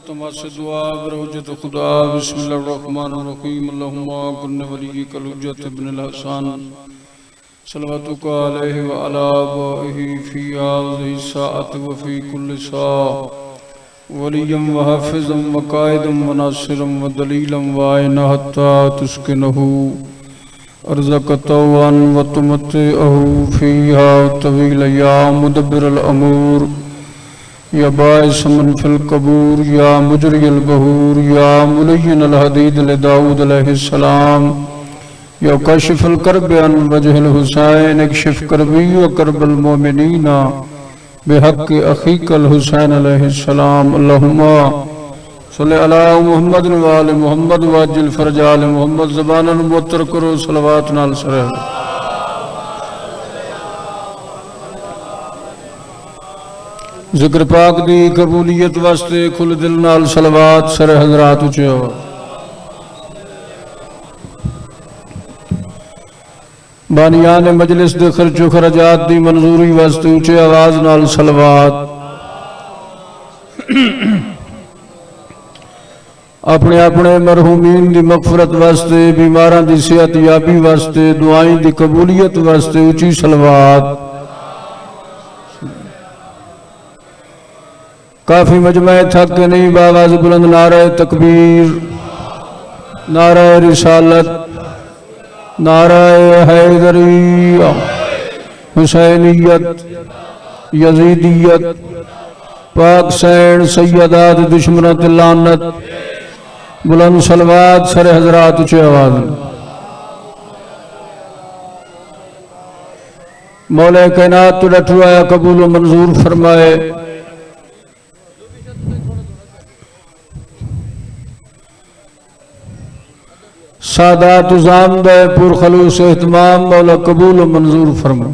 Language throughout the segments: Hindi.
तमस दुआ बरहुजत खुदा बिस्मिल्लाहिर्रहमानिर्रहीम अल्लाहुम्मा कुन्न वली कलुजत इब्न हसन सल्लल्लाहु अलैहि व अला आलिहि फी हाज़िहि साअत व फी कुल्लि सा वलियम व हाफिज़म व कायदम व नासिरम व दलीलम व आयना हत्ता तुस्किनहु अर्ज़क़तवन व तुमतिअहु फीहा तवील या मुदब्बिरल अमूर या बाइस मन फिल कबूर या मुजरियल बहूर या मुलय्यन अल हदीद ले दाऊद अलैहिस्सलाम या काशिफुल कर्ब अन वजहिल हुसैन इक्शिफ करबी व करबल मोमिनीना बिहक़्क़ अख़ीकल हुसैन अलैहिस्सलाम अल्लाहुम्मा सल्लि अला मुहम्मद व आलि मुहम्मद वाजिल फरज आलि मुहम्मद ज़बानन मुअत्तर करो सलवात नाल सरे जिक्र पाक दी कबूलियत वास्ते खुल दिल नाल सलवात सरे हजरात उच्चे हो बानियान मजलिस दे खर्चो खराजात दी मंजूरी वास्ते उच्चे आवाज नाल सलवात अपने अपने मरहूमीन दी मगफरत वास्ते बीमारां दी सेहत याबी वास्ते दुआएं दी कबूलियत वास्ते उच्ची सलवात काफी मजमे थक के नहीं बावाज बुलंद नारे तकबीर नारे रिसालत नारे हैदरिया हुसैनियत यजीदियत पाक सैन सैयदात दुश्मनत लानत बुलंद सलवात सरे हजरात उच्चे आवाज मौला कायनात तो डठुआ कबूल व मंजूर फरमाए। सादात ज़ामद पुरखलूस एहतमाम मौला कबूल व मंजूर फरमा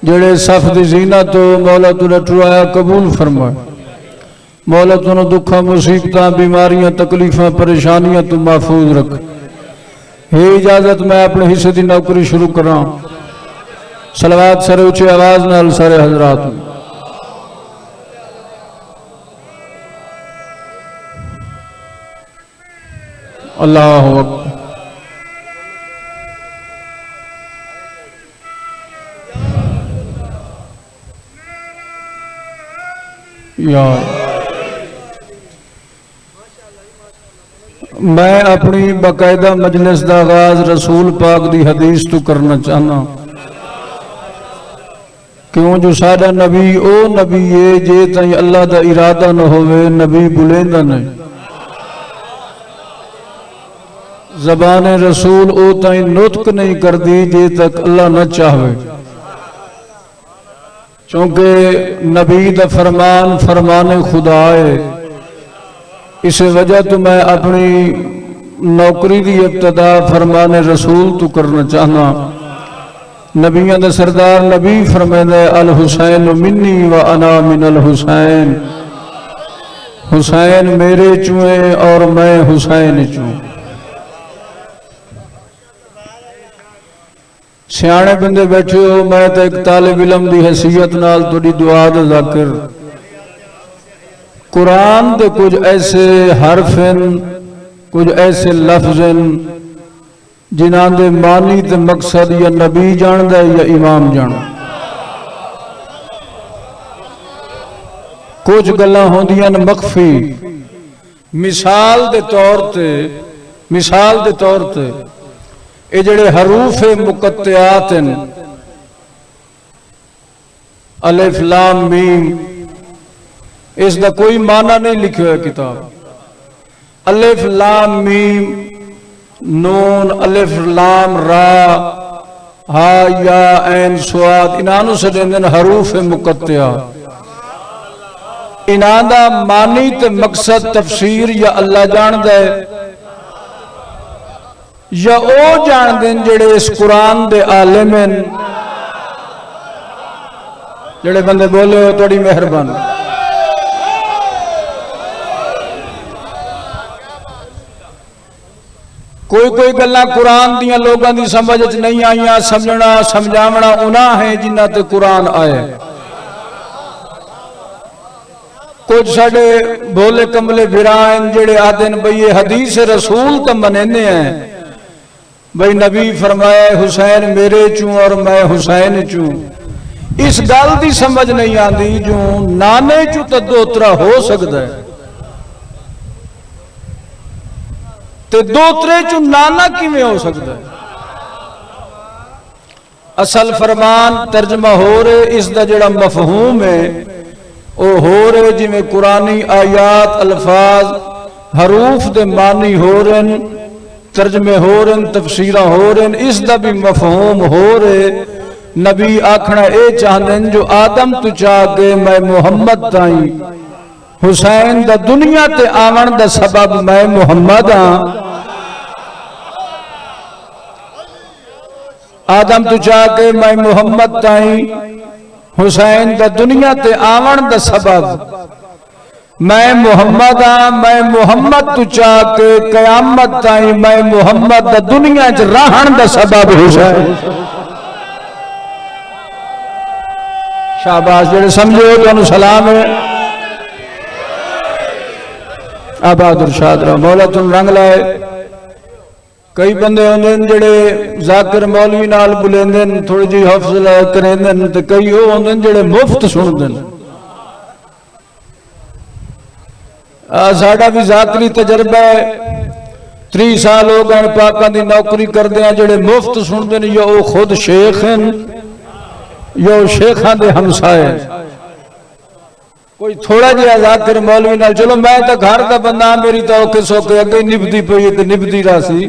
जेड़े सफ दी ज़ीनत तो मौला तू डठुआ कबूल फरमा मौला तू दुखा मुसीबतां बीमारियां तकलीफां परेशानियां तू महफूज रख। हे इजाजत मैं अपने हिस्से की नौकरी शुरू करा सलवात सरे उच्चे आवाज नाल सारे हजरात अल्लाह अकबर। या मैं अपनी बाकायदा मजलिस का आगाज रसूल पाक दी हदीस तो करना चाहना क्यों जो साडा नबी ओ नबी है जे ताई अल्लाह दा इरादा न होवे नबी बुलेंदा नहीं ज़बान रसूल ओ ताई नुतक नहीं कर दी जे तक अल्लाह न चाहे क्योंकि नबी दा फरमान फरमान खुदा है। इस वजह तो मैं अपनी नौकरी की इब्तदा फरमान रसूल तो करना चाहना। नबियां दा सरदार नबी फरमांदा अल हुसैन मिन्नी व अना मिनल हुसैन हुसैन मेरे चुए और मैं हुसैन चूँ। सियाने बंदे बैठे हो मैं तो एक तालिब इलम की हैसियत नाल थोड़ी दुआ दा ज़ाकिर कुरान के कुछ ऐसे हरफ कुछ ऐसे लफ्ज़ जिन्हां दे मानी ते मकसद या नबी जानदा है या इमाम जानदा। कुछ गल्लां होंदियां न मखफी मिसाल दे तौर ते ये जड़े हरूफ मुकत्तियात अलिफ लाम मीम इसका कोई माना नहीं लिखे हुआ किताब। अलिफ लाम मीम नून अलिफ लाम रा हा या ऐन स्वाद इन्हां से देंदे हरूफ मुकत्तियात। इन्हां दा मानी ते मकसद तफसीर या अल्लाह जानदा है या ओ जानदे जेड़े इस कुरान दे आलिम हैं। जेड़े बंदे बोले हो थोड़ी मेहरबानी। कोई गल्लां कुरान दियां लोगों की समझ नहीं आईयां समझना समझावना उन्हां है जिन्हां ते कुरान आया। कुछ साडे भोले कमले बिरान जेड़े आदन बई ये हदीस रसूल तो मनेने हैं बई नबी फरमाया हुसैन मेरे चू और मैं हुसैन चू। इस गल की समझ नहीं आती जो नाने चू तो दोतरा हो सकता है ते दोतरे चू नाना किवें हो सकता है। असल फरमान तर्जमा हो रहे इसका जिहड़ा मफहूम है वो हो रहे जिवें कुरानी आयात अल्फाज हरूफ दे मानी हो रहे तर्जमे हो रहे तफसीर हो रहे इसका भी मफहूम हो रहे। नबी आखना ये चाहते जो आदम तू चाह के मैं मुहम्मद ताई हुसैन दा दुनिया ते आवन दा सबब मैं मुहम्मद हाँ। आदम तू चाह के मैं मुहम्मद ताई हुसैन दा दुनिया ते आवन दा सबब मैं मुहम्मद हाँ। मैं मुहम्मद तू चाह के कयामत ताई मैं मुहम्मद दा दुनिया च रहन दा सबब हुसैन। शाबाश जेड़े समझो तुहानू सलाम है। आबाद इरशाद रहो मौला तुम रंग लाए। कई बंदे होंगे जेड़े जाकिर मौलवी नाल बुलेंदे थोड़ी जी हफ्ज करेंदे ते कई वो होंगे जेड़े मुफ्त सुनदे। साडा भी जाकरी तजर्बा है 30 साल हो गए पाकां दी नौकरी करदे हैं जेड़े मुफ्त सुनदे ने या वो खुद शेख हैं या शेखां दे हमसाए। कोई थोड़ा जिहा जाकिर मौलवी नाल चलो मैं तो घर का बंदा मेरी तो औखे सौखे अगे निभदी पई ते निभदी रासी।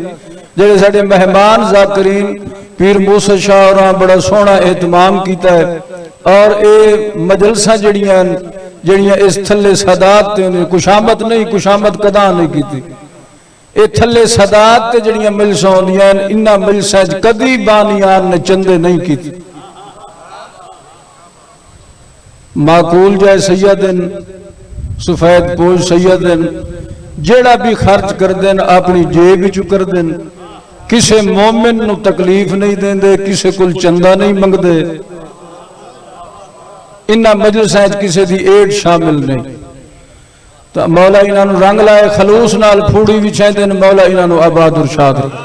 जेड़े साडे मेहमान जाकिरीन पीर मूसा शाह होरां बड़ा सोहना एहतमाम कीता है और ये मजलसां जड़ियां इस थले सदात ते कुशामत नहीं कुशामत कदा नहीं की ये थले सदात ते जड़ियां मिलसां होंदियां इन्हां मिलसां च कदी बानियान ने चंदे नहीं कीते। माकूल जाए सैयदन सफेद पोज सैयदन जेड़ा भी खर्च कर देन अपनी जेब चु कर देन किसे मोमिन नू तकलीफ नहीं देंदे किसे कोल चंदा नहीं मंगदे। इन्हां मजलिसां च किसे दी एड शामिल नहीं। तो मौला इन्हां नू रंग लाए खलूस नाल फूड़ी विछाइंदे ने मौला इन्हां नू आबाद इरशाद रखे।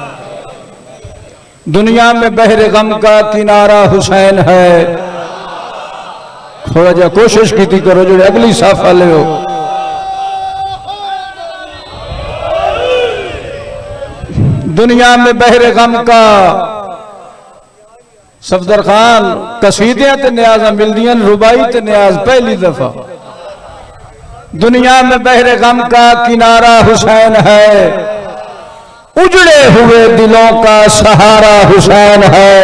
दुनिया में बहरे गम का किनारा हुसैन है। थोड़ा जा कोशिश की करो जो अगली साफ वाले हो। दुनिया में बहरे गम का सफदर खान कसीदियां ते न्याज़ां मिलदियां रुबाई ते न्याज पहली दफा। दुनिया में बहरे गम का किनारा हुसैन है उजड़े हुए दिलों का सहारा हुसैन है।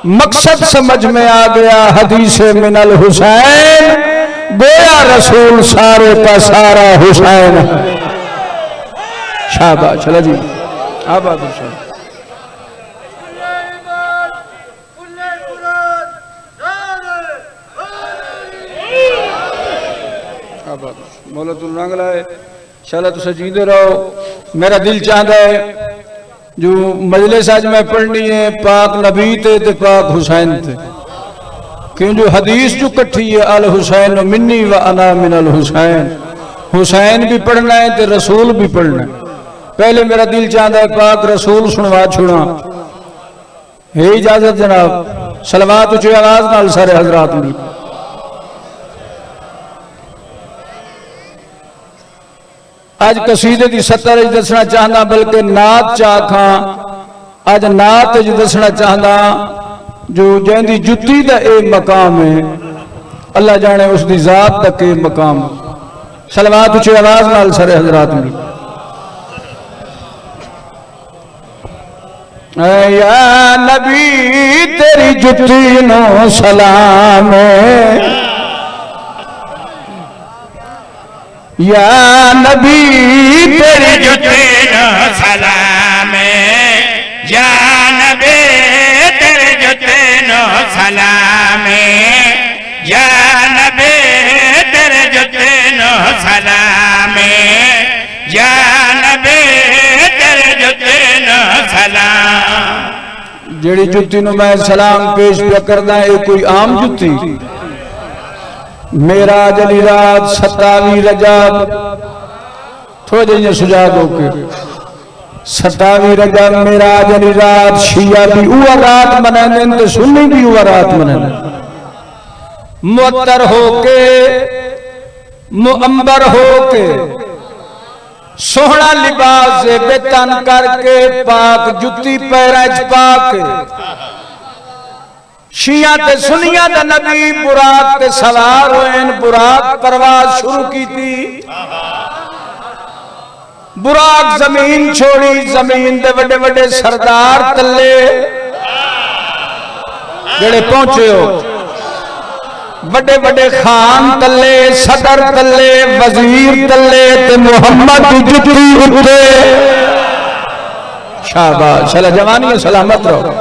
मकसद समझ में आ गया हदीस मिनल हुसैन गोया रसूल सारे का सारा हुसैन। शाबाश चला जी आबाद मौला तुम रंग लाए शाला तुम जींदे रहो। मेरा दिल चाहता है जो मजलिस आज मैं पढ़नी है पाक नबी ते पाक हुसैन थे क्यों जो हदीस जो कट्ठी है अल हुसैन मिन्नी व अना मिनल हुसैन। हुसैन भी पढ़ना है तो रसूल भी पढ़ना है। पहले मेरा दिल चाहता है पाक रसूल सुनवा छुड़ा है इजाजत जनाब सलवात उच्ची आवाज नाल सारे हजरात मिल। आज कसीदे की सत्तर दसना चाहना बल्कि नात चाखा अज नात दसना चाहना जो जैंदी जुत्ती दा ए मकाम है अल्लाह जाने उसकी जात तक ए मकाम। सलवात उच्ची आवाज नाल सारे हजरात मिल। या नबी तेरी जुत्ती नो सलाम या नबी तेरी जुत्ती नो सलाम या नबी तेरी जुत्ती नो सलाम या नबी तेरी जुत्ती नो सलाम या नबी तेरी जुत्ती नो सलाम। जेड़ी जुत्ती नु मैं सलाम पेश पे करदा है कोई आम जुत्ती मेराज अली रात 27 रजब थोड़े जे सुजाग होके 27 रजब मेराज अली रात शिया भी उवा रात मनाने ते सुन्नी भी उवा रात मनाने मुअत्तर होके मुअंबर होके सोहना लिबास से बेतन करके पाक जुत्ती पैरां च पाके शिया ते सुनिया दा नबी बुराक ते सवार होए बुराक परवाज शुरू की थी बुराक जमीन छोड़ी जमीन दे बड़े बड़े सरदार तले जेड़े पहुंचे हो बड़े बड़े खान तले सदर तले वजीर तले ते मुहम्मद दी जुत्ती उत्ते शाबाश चला जवानी सलामत रहो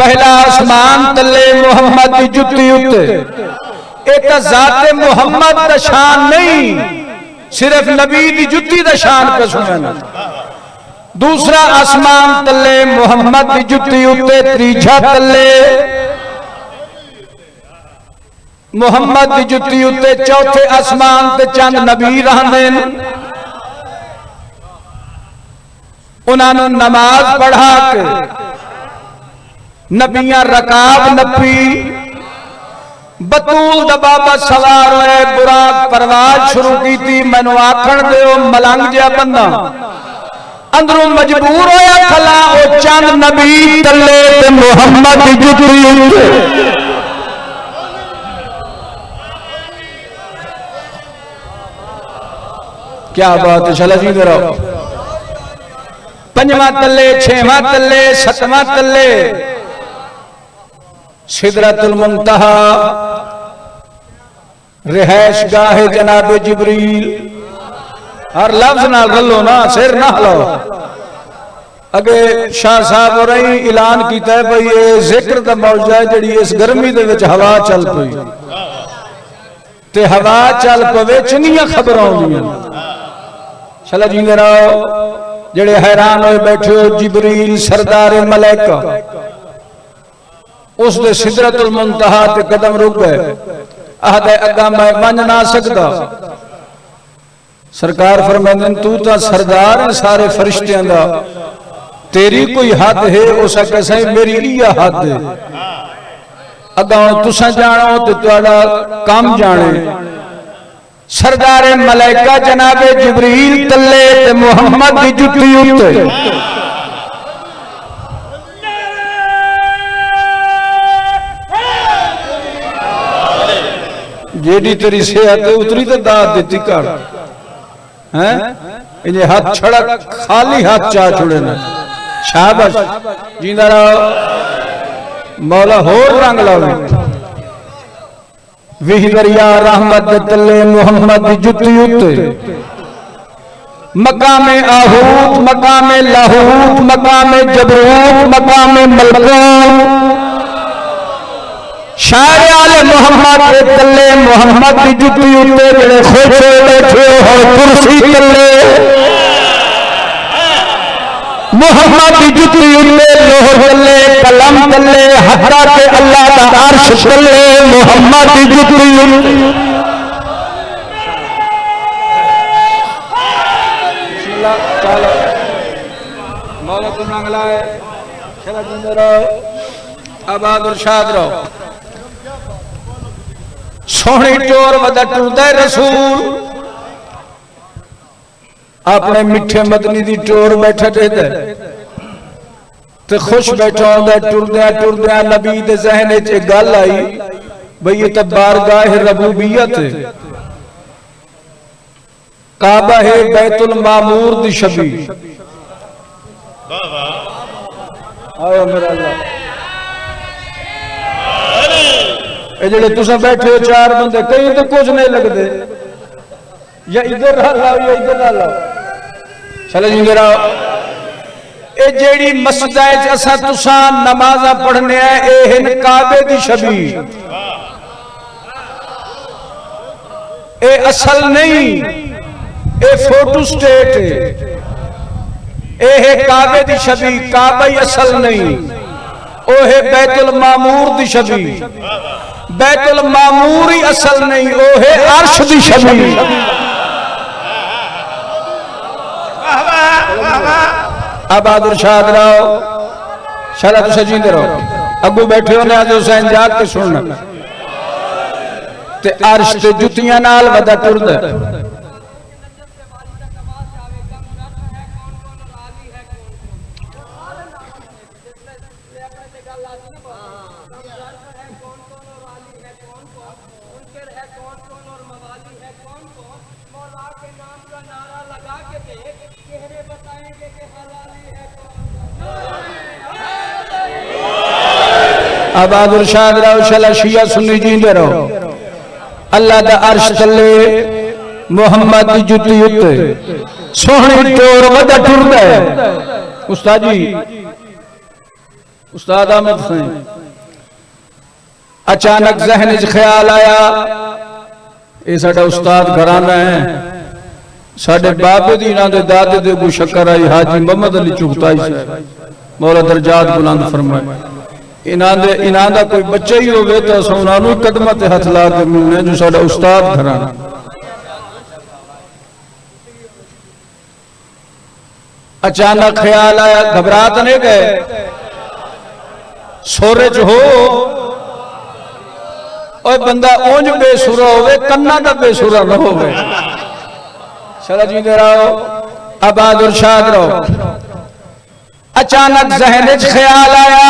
पहला आसमान तले मुहम्मद की जुत्ती उत्ते एक जाते मुहम्मद दा शान नहीं सिर्फ नबी की जुत्ती दा शान पे सुनना दूसरा आसमान तले मुहम्मद की जुत्ती उत्ते तीजा तले मुहम्मद की जुत्ती उत्ते चौथे आसमान ते चंद नबी रहंदे उन्होंने नमाज पढ़ा के नबियां रकाब नपी बतूल दा बाबा सवार होए बुराक परवाज शुरू की थी मैनू आखण दिओ मलंग जिहा बंदा अंदरों मजबूर होया खला ओ चंद नबी तले ते मुहम्मद दी जुत्ती उत्ते क्या बात है चला जी रहो पंजवा तले छेवा तले सतवां तले सिदरतुल मुंतहा रिहाइश गाहे जनाबे जिब्रील हर लफ्ज नाल रलो ना सिर ना हिलाओ अगे शाह साहब हो रही ऐलान किया है भाई ये जिक्र दा मौजा है जिहड़ी इस गर्मी दे विच हवा चल पई ते हवा चल पवे चंगियां खबरां आउंदियां चला जींदे रहो जेड़े हैरान होए बैठे हो जिब्रील सरदार मलाइका उसने सिदरतुल मुंतहा ते कदम रुक गए आहदे अगा मैं मन ना सकता सरकार फरमांदे तू तो सरदार है सारे फरिश्तियां दा तेरी कोई हद है उस आखे सही मेरी इया हद है अगा तुसा जानो ते तुहाडा काम जाने सरदार मलाइका जनाबे जिब्रील तले ते मुहम्मद दी जुत्ती उत्ते जेडी तेरी सेहत उतरी तो दात देती कर हैं इन्हें हाथ छड़ा खाली हाथ चाह छुड़े ना शाबाश जींदा रहो मौला होर रंग लावे विह दरिया रहमत तले मुहम्मद दी जुत्ती उत्ते मकामे आहूत मकामे लाहूत मकामे जबरूत मकामे मलकूत शायर आले मुहम्मद के तले मुहम्मद की जुत्ती उत्ते जेड़े खोजे बैठे हो कुर्सी तले मुहम्मद की जुत्ती उत्ते लोह तले कलम तले हत्ता के अल्लाह दा अर्श तले मुहम्मद की जुत्ती उत्ते चलो मौला तुम रंगला है चला जिंदा रहो आबाद और शाद रहो सोहनी टोर वदा टुरदा रसूल अपने मिठे मदनी दी टोर बैठा टेदा ते खुश बैठा होंदा टुरदा टुरदा नबी दे ज़हन च एक गल आई भाई ये तो बारगाह रबूबियत है काबा है बैतुल मामूर दी शबी वाह वाह आओ मेरा अल्लाह जेड़े तुसा बैठे हो चार बंदे कई तो कुछ नहीं लगते या इधर लाओ या इधर लाओ चलो जी मेरा ए जेड़ी मस्जिद असा तुसा नमाजा पढ़ने ए हिन काबे दी शबी ए असल नहीं ए फोटो स्टेट ए काबे दी शबी काबा ही असल नहीं ओहे बैतुल मामूर दी छवि, बैतुल मामूर ही असल नहीं, ओहे अर्श दी छवि। अब बहादुर शाह रहो शाला तुम जींदे रहो। अगू बैठे हो आज हुसैन जाग के सुनना ते अर्श ते जुतियां नाल वदा टुरदा। अब बहादुर शाह रहो शाला शिया सुन्नी जींदे रहो। अल्लाह दा अर्श तले मुहम्मद दी जुती उत्ते सोहनी टोर वदा टुरदा है। उस्ताद जी उस्ताद अहमद खान अचानक जहन च ख्याल आया ये साडा उस्ताद घराना है, साडे बाबे दी इन्हां दे दादे दे को शक्कर आई हाजी मोहम्मद अली चुगताई साहब मौला दरजात बुलंद फरमाए। इन्हां दा कोई बच्चा ही होवे तो असां उन्हां नूं कदमां ते हथ ला के मिलने जो साडा उस्ताद घराना। अचानक ख्याल आया घबरा तो नहीं गए, सोरे च हो और बंदा उंज बेसुरा होवे कन्ना दा बेसुरा न होवे। चला जी दे रहो। अब बहादुर शाह रहो अचानक जहन च ख्याल आया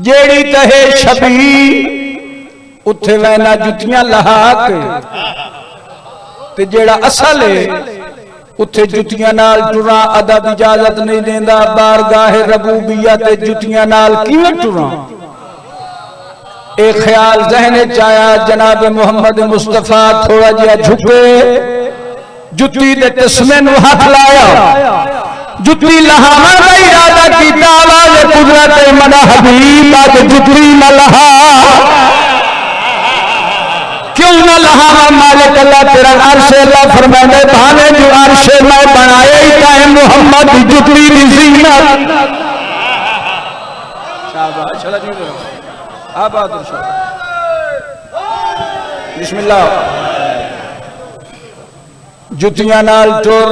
जेड़ी तहे छबी उथे वैना जुतियां लहा के ते जेड़ा असल है उथे जुतियां नाल टुरा अदब इजाजत नहीं देंदा। बारगाह रबूबिया ते जुतियां नाल किवें टुरा? एक ख्याल जहन च आया जनाब मुहम्मद मुस्तफा थोड़ा जिहा झुके जुती दे तस्मे नूं हाथ लाया, जुती लहावन का इरादा कीता। आवाज़ कुदरत मना हबीब आज जुती न लहा, क्यों न लहावा मालिक अल्लाह तेरा अर्श अल्लाह फरमाए भाने जो अर्श मैं बनाए ही कायम मुहम्मद जुती दी ज़ीनत। शाबाश चला जी आबाद बिस्मिल्लाह। जुतियां नाल टुर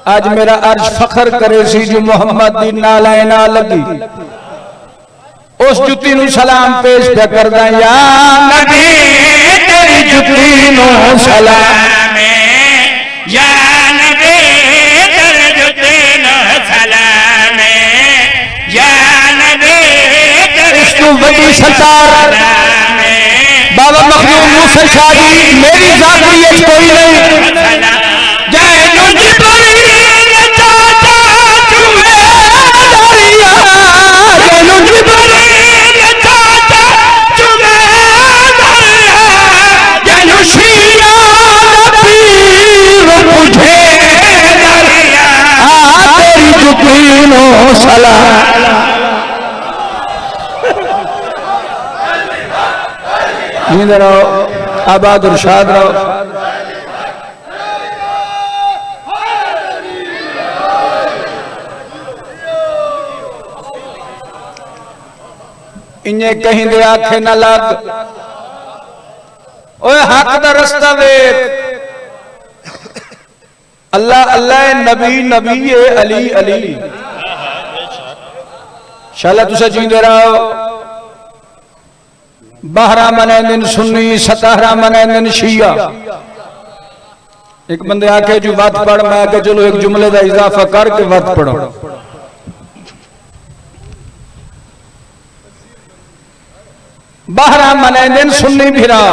आज मेरा अर्श फखर करे सी जो मुहम्मद दी नाले ना लगी। उस जुती नूं सलाम पेश पे करदा या नबी तेरी जुती नूं सलाम या नबी तेरी जुती नूं सलाम या नबी तेरी इसको बड़ी सरकार बाबा मखदूम मूसा शाह जी मेरी जाती कोई नहीं जय नुजबरी चाचा चुमे दरिया जय नुजबरी चाचा चुमे दरिया जय नुशिया पीर मुझे दरिया तेरी जुती नूं सलाम। जींदे रहो आबाद और शाद रहो। इन्हें कहीं दे आखे न लग ओए हक दा रस्ता वेख। अल्लाह अल्लाह नबी नबी अली अली शाला तुसा जींदे रहो। 12 मने दिन सुन्नी 17 मने दिन शिया। एक बंदे आके जो बात पढ़ मैं आके चलो एक जुमले का इजाफा करके बात पढ़ो। 12 मने दिन सुन्नी भिरा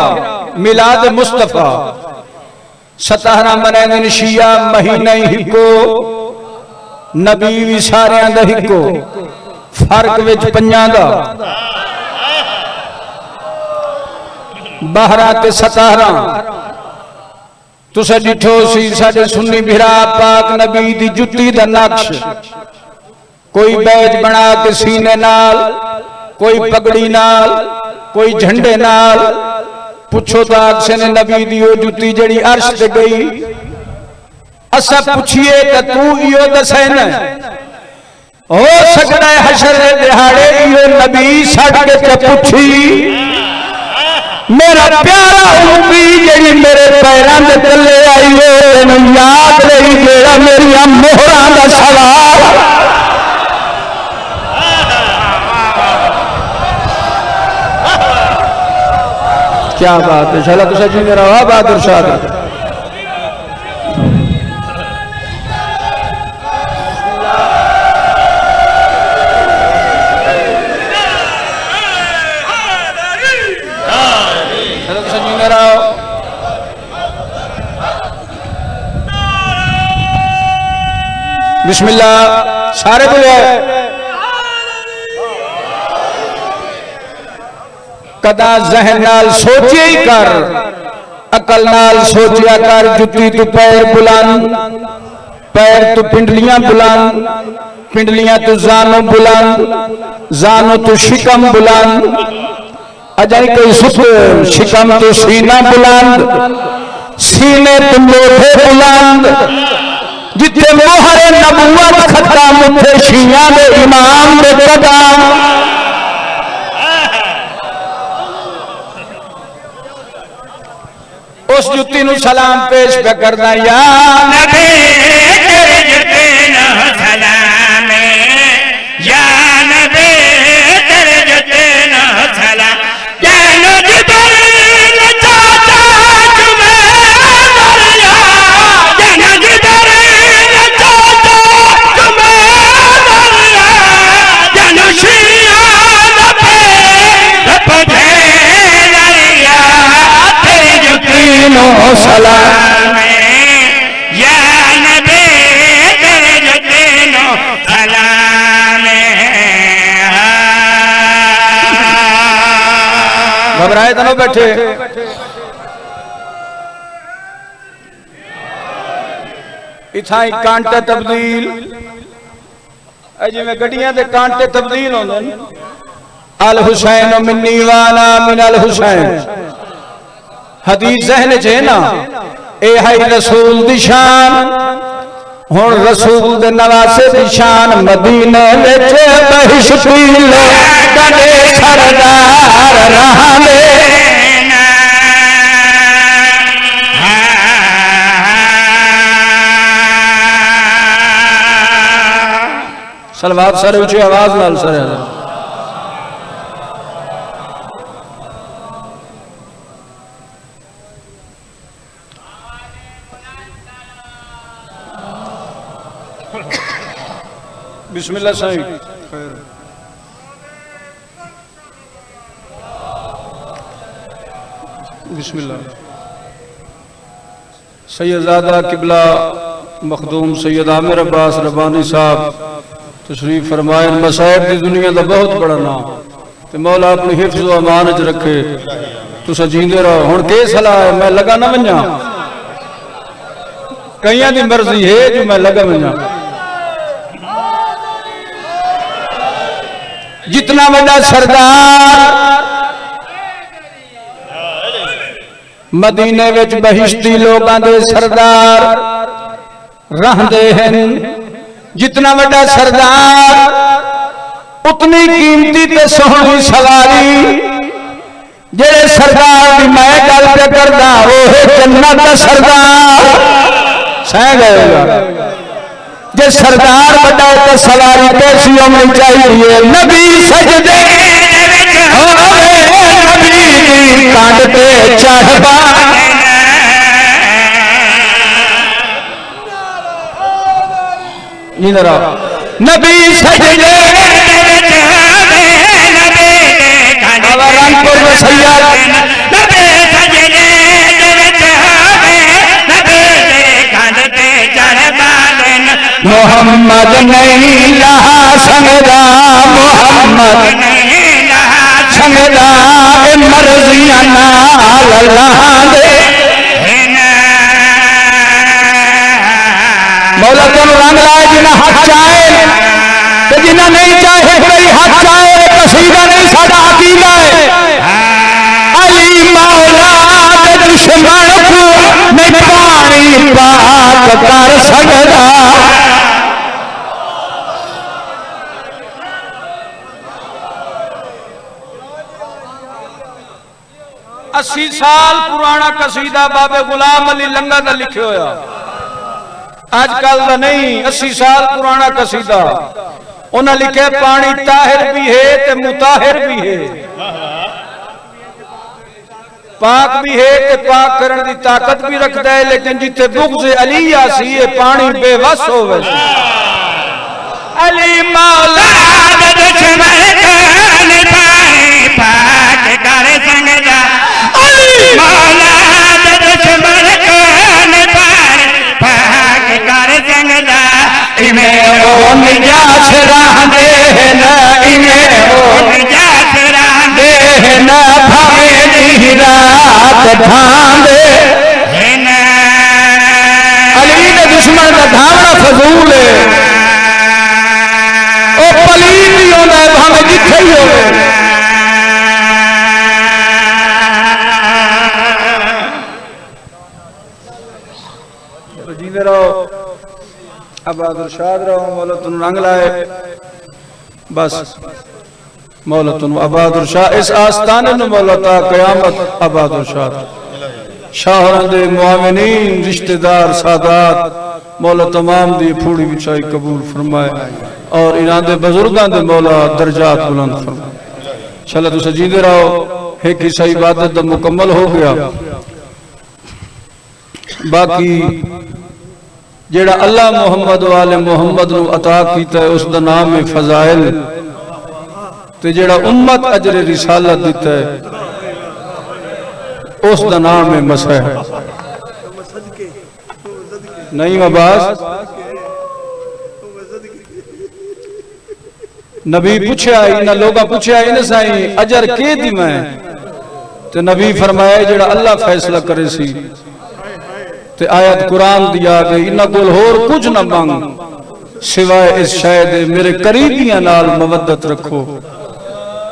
मिलाद मुस्तफा, 17 मने दिन शिया महीने हिको नबी भी सारे दा हिको फर्क विच 5 दा 12 ते 17 तुसे डिठो सी साडे सुन्नी भिरा पाक नबी दी जुती दा नक्श कोई बैज बना के सीने नाल, कोई पगड़ी नाल, कोई झंडे नाल। पुछो तो आखसे ने नबी दी ओ जुती जड़ी अर्श ते गई। असा पुछिए तो तू इो दसे न हो सकता है हशर दे दिहाड़े ये नबी सड़ के पुछी मेरा प्यारा उम्मी जेड़ी मेरे पैरों के तले आई हो तेन याद नहीं जेड़ा मेरिया मोहरां दा सवाल। क्या बात है शाला तुसा जी मेरा वाह बहादुर शाह बिस्मिल्लाह सारे बोले कदा जहन नाल सोचे ही कर अकल नाल सोचिया कर जुत्ती तू पैर बुलंद पैर तू पिंडलियां बुलंद पिंडलियां तू जानो बुलंद जानो तू शिकम बुलंद अजय कोई सुख शिकम तू सीना बुलंद सीने तू मोढे बुलंद जिथे मोहरे नबूवत खत्म उठे शिया दे इमाम दे कदम। उस जुत्ती नु सलाम पेश पे करना या नबी तेरे जुत्ते नु सलाम या नबी तेरे जुत्ते नु सलाम जानो जिबरील चाचा तुम्हें मरिया जानो जिबरील चाचा तुम्हें मरिया जानो शिया नबी पधे लैया तेरे जुत्ते नो सलाम या नबी तेरे जुत्ते नु सलाम। घबराए तो ना बैठे इथा कांटे तब्दील जिमें गड्डियां दे कांटे तब्दील होंदे अल हुसैन मिन्नी वाना मिन अल हुसैन हदीस जहन च है ना ए है रसूल दी शान हुन रसूल दे नवासे दी शान मदीने विच बहिश्ती लोकां दे सरदार रहंदे सलवात सर ऊंची आवाज नाल सर बिस्मिल्लाह साईं बिस्मिल्लाह सैयदादा किबला मखदूम सैयद आमिर अब्बास रबानी साहब तशरीफ फरमाए मसाइब की दुनिया का बहुत बड़ा नाम ते मौला अपनी हिफ्ज़ व अमान च रखे तुसा जींदे रहो। हुण के सलाह है मैं लगा ना वंजा कईयां दी मर्जी है जो मैं लगा वंजा जितना बड़ा सरदार मदीने विच बहिश्ती लोगां दे सरदार रहंदे हैं जितना बड़ा सरदार उतनी कीमती ते सोहनी सवारी जेड़े सरदार की मैं गल पे करदा वो है जन्नत दा सरदार सह गएगा जे सरदार बड़ा तो सवारी कैसी होनी चाहिए नबी सजदे नबी की कांड पे चढ़वा नबी सजदे रंगपुर में सैयद नबी सजदे मोहम्मद नहीं लहा संगदा मोहम्मद संगदा मर्जियां नाल लहांदे मौला तुम रंग लाए जिन्हें हक चाहे तो जिन्हें नहीं चाहे कोई हक चाहे कसीदा नहीं साडा अकीदा है अली मौला दे दुश्मन को नहीं पानी पाक कर सकदा 80 साल पुराना कसीदा बाबे गुलाम अली लंगा का लिखे होया, आजकल का नहीं। 80 साल पुराना कसीदा उन्हें लिखे, पानी ताहिर भी है ते मुताहिर भी है, पाक भी है ते पाक करने की ताकत भी रखता है, लेकिन जिथे बुग़्ज़ अली आसी ये पानी बेवस होवे। अली मौला दुश्मन कान पानी पाक कर संग जा, अली मौला दुश्मन कान पानी पाक कर संग जा, इन्हें ओ निजात रहंदे न, इन्हें ओ निजात रहंदे न, भावे दी रात भांदे न। अली ने दुश्मन का धावना फजूल है, ओ पलीत ही होना है भावे जिथे ही हो। जींदे रहो, आबाद इरशाद रहो, मौला तुम रंग लाए बस, मौला तुम आबाद इरशाद इस आस्ताने नु मौला ता कयामत आबाद इरशाद। शाहरां दे मुआविनीन रिश्तेदार सादात मौला तमाम दी फूड़ी विछाई कबूल फरमाए, और इन्हां दे बुजुर्गां दे मौला दर्जात बुलंद फरमाए। चलो तुम जींदे रहो, एक हिस्सा इबादत दा मुकम्मल हो गया। बाकी जेड़ा अल्लाह मुहम्मद वाले मुहम्मद नू अता कीता है उसका नाम है फजाइल, ते जेड़ा उम्मत अजर रिसालत दिता है उसका नाम है मसीह। नहीं अब्बास, नबी पूछा, इन्हें लोग पूछा इन साई अजर के दी मैं, ते नबी फरमाया जेड़ा अल्लाह फैसला करे सी, ते आयत कुरान दिया कि इन्हां कोल होर कुछ ना मंग सिवाय इस शायद मेरे करीबियां नाल मवद्दत रखो,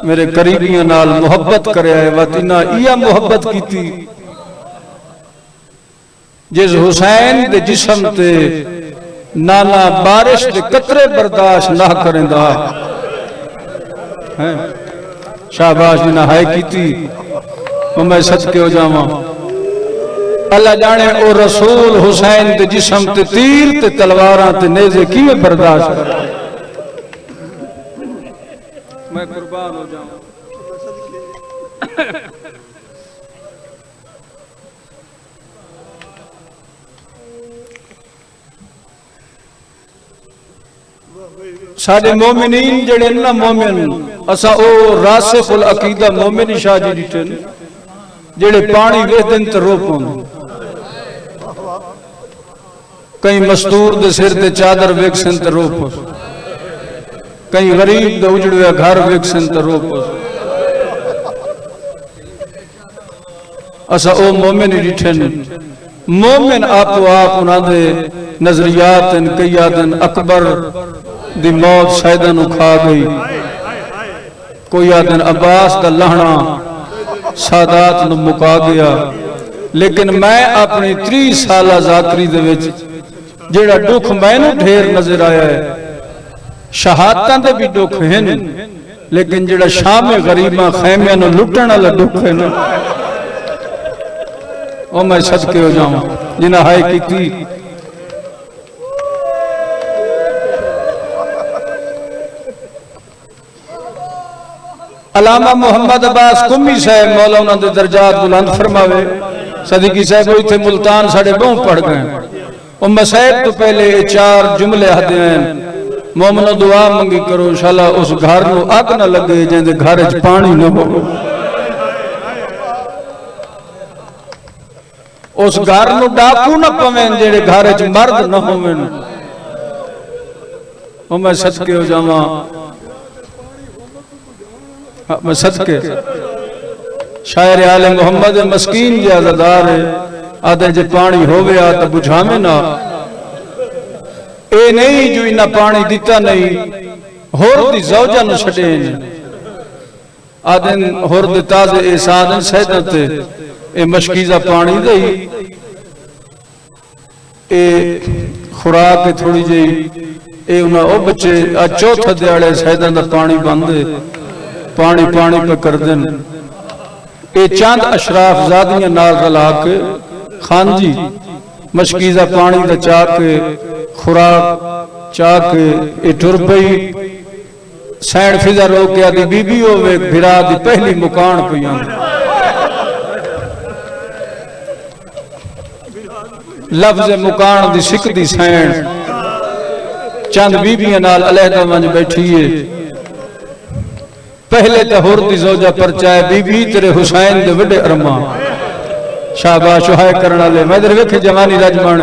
मेरे करीबियां नाल मुहब्बत करे। वत इन्हां इया मुहब्बत कीती जिस हुसैन दे जिस्म ते नाना बारिश दे कतरे बर्दाश्त ना करेंदा है। शाबाश जिन्हां हाय कीती, मैं सदके हो जावां। अल्लाह जाने ओ रसूल हुसैन ते जिस्म ते तीर ते तलवारां ते नेज़े किवें बर्दाश्त करे। मैं कुर्बान हो जाऊं। साडे मोमिनीन जेड़े ना मोमिन असा ओ रासिखुल अकीदा मोमिन शाह जी डिठन जेड़े पानी वेखदन ते रो पौंदे। कई मजदूर दे सिर ते चादर वेखसन ते रो पौंदे, कई गरीब दे उजड़े घर वेखसन ते रो पौंदे। असा ओ मोमिन डिठन, मोमिन आपो आप उन्हां दे नजरियात कई आदन अकबर दी मौत सैयदा नू खा गई, कोई आदन अब्बास दा लहना सादात नू मुका गया। लेकिन मैं अपनी 30 साला जाकरी दे विच जेड़ा दुख मैनू ढेर नजर आया है, शहादतां दे भी दुख हैं, लेकिन जेड़ा शामे गरीबां खैमियां नू लुटण वाला दुख है ना, ओ मैं सदके हो जाऊं जिन्हां हाय कीती। अलामा मोहम्मद अब्बास कुम्मी साहब मौला उन्हां दे दर्जात बुलंद फरमावे। सदीकी साहब इत्थे मुल्तान साडे बहु पढ़ गए। ओ मसैब तो पहले 4 जुमले आखदे हैं, मोमनो दुआ मंगी करो इंशाअल्लाह उस घर नू अग ना लगे जिंदे घर च पानी ना हो, उस घर नू डाकू ना पवें जेड़े घर च मर्द ना होवें। ओ मैं सदके हो जावां, मैं सदके। शायर आले मोहम्मद मस्कीन जी आजादार है, आदे जे पानी होवे आ तो बुझावे ना। ए नहीं जो इन्ना पानी दिता नहीं होर दी ज़ौजा नु छड़े आदन होर दे ताजे एहसान सैदा ते ए मशकीजा पानी दई ए खुराक थोड़ी जी ए उन्हां ओ बच्चे आ चौथा दिहाड़े सैदा दा पानी बंद, पानी पानी पे कर देन। ये चंद अशराफ ज़ादियां नाल रला के खान जी मशकीज़ा पानी दा चा के खुराक चा के ये टुर पई सैन फिजा रो के आदि बीबी होवे भिरा दी पहली मुकान पईयां लफ्ज़ मुकान दी सिकदी सैन चंद बीबियां नाल अलहदा मंज बैठी है पहले तो हुर दी ज़ौजा परचाए बीबी तेरे हुसैन दे वड्डे अरमान शाबाश हाय करन वाले मैं तेरे वेखे जवानी रजमन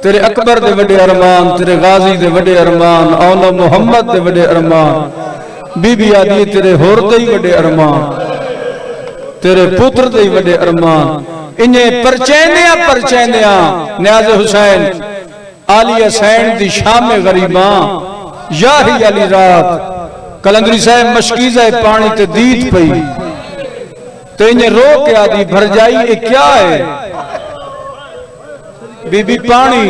तेरे अकबर दे वड्डे अरमान तेरे गाजी दे वड्डे अरमान औला मुहम्मद दे वड्डे अरमान बीबी आदि तेरे हुर दे वड्डे अरमान तेरे पुत्र दे वड्डे अरमान इन्हें परचैंदिया न्याज़ हुसैन आलिया सैन दी शाम गरीबां याही अली रात कलंदरी साहब मशकीज़ा पानी ते दीद पई ते इन्हें रो के आदि भर जाई ये क्या है बीबी पानी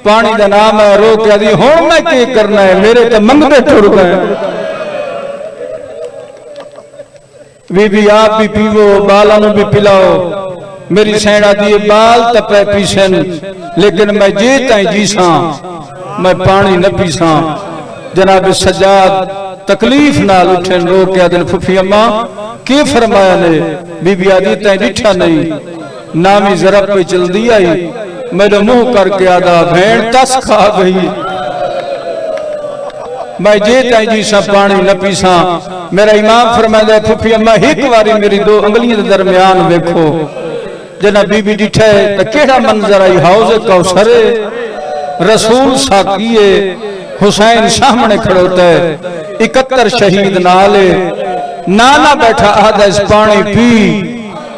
पानी दा नाम है रो के आदि हुण मैं क्या करना है मेरे तो मंगते टुर गए बीबी आप भी पीवो बाला नूं भी पिलाओ मेरी सैना दी बाल तपे पीसन लेकिन मैं जे ताई जीसा मैं पानी न पीसा जनाब सजाद तकलीफ नाल उठन रो के आदन फुफी अम्मा के फरमाया ने बीबी आदि ताई डिठा नहीं नामी जरा पे जल्दी आई मेरे मुंह करके आदा भेड़ तस खा गई मैं जे ताई जीसा पानी न पीसा मेरा इमाम फरमाया फुफी अम्मा एक बारी मेरी दो अंगलियों के दरमियान देखो जना बीबी डिठे तो केड़ा मंजर आई हौज कौसर रसूल साकिए हुसैन सामने खड़ोता है 71 शहीद नाले नाना बैठा आदा इस पानी पी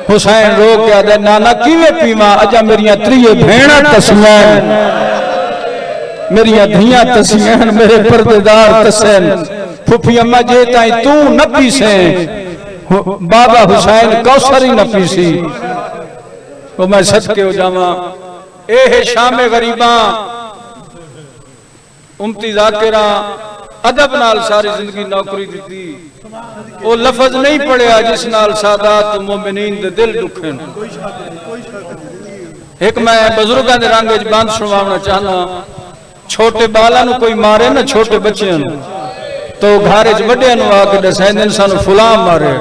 हुसैन रो के आदा नाना किवें पीवा अजा मेरिया त्रिये भेणा तसियां मेरिया धियां तसियां मेरे पर्देदार तसन फुफी अम्मा जे ताई तू न पीसे बाबा हुसैन कौसर ही न पीसी वो मैं सदके हो जावा ए शामे गरीबा उम्मती जाकिरा अदब नाल सारी जिंदगी नौकरी दी वो लफज नहीं पढ़िया जिस नाल सादात मोमिनीन दे दिल दुखन एक मैं बुजुर्गां दे रंग च बंद सुनावना चाहना छोटे बाला नु कोई मारे ना छोटे बच्चों तो घर च वड्डियां नु आके दसैंदे सानू फुलां मारे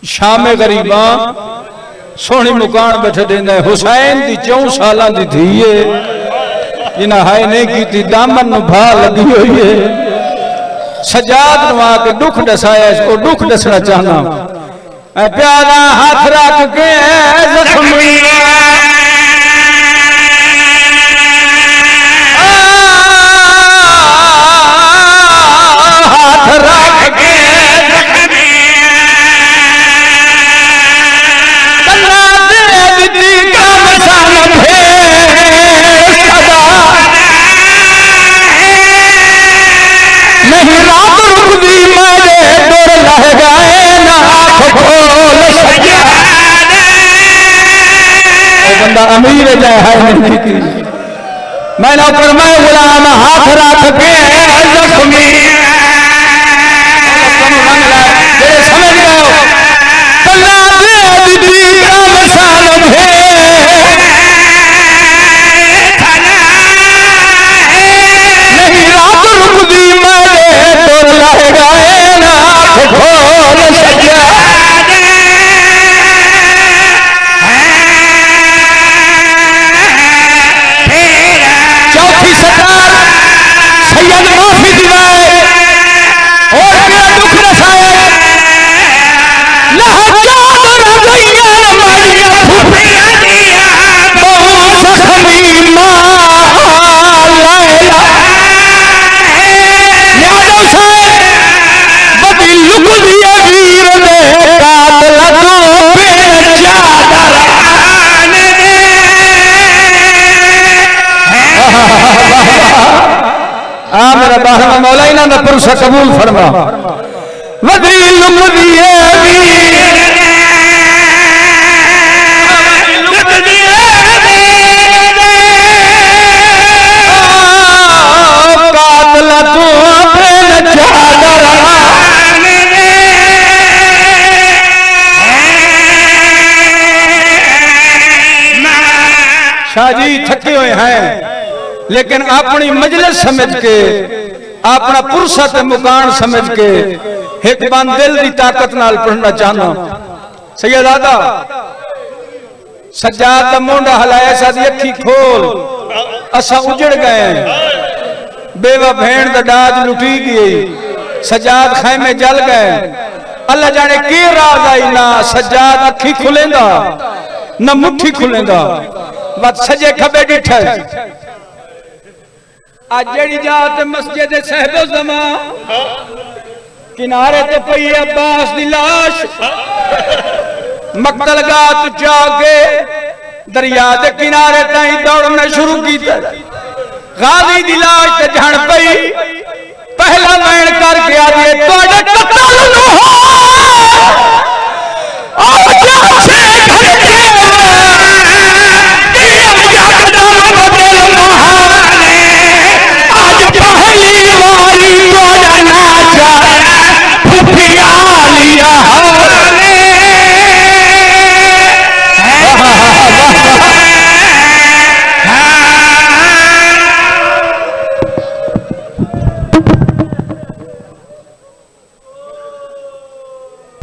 शामे गरीबा सोहनी मुकान बैठे देंदा हुसैन दी 4 सालां दी धी है जिन्हें हाय नहीं की दामन नु भा लगी हुई है सजाद नु आके दुख दसाया ओ दुख दसना चाहना प्यारा हाथ रख के जख्मी हाथ रख के नहीं रात रुकदी मेरे डोर लह गए ना आँख खोल बंदा अमीर जाए है नहीं की मैं नौकर मैं गुलाम हाथ रख के जख्मी समझ गए कल्ला दीदी का मसान नहीं रात रुकदी मेरे डोर लह गए ना आँख खोल चौथी सरकार सैयद माफी दिवाए और क्या दुख रसाए मेरा बाहर मौला इन्हां दा पुरसा कबूल फरमा वदी लुमदिए कातल तू अपने चादर शाह जी थके हुए हैं, लेकिन अपनी मजलिस समझ के, अपना पुरसा ते मुकान समझ के एक बंद दिल की ताकत नाल पढ़ना चाहना। सैयदादा सज्जाद का मोंडा हलाया, सादी अखी खोल, असा उजड़ गए, बेवा भेड़ दा डाज लुटी गई, सज्जाद खैमे जल गए। अल्लाह जाने की राज आई ना सज्जाद अखी खुलेंदा न मुट्ठी खुलेंदा, बस सजे खबे डिठे। आज जड़ी जात मस्जिद साहिबो जमा किनारे ते पई अब्बास दी लाश, मकतलगाह तो जाके दरिया के किनारे ताई दौड़ना शुरू किया। गाजी दी लाश ते झण पई, पहला मैन करके आदि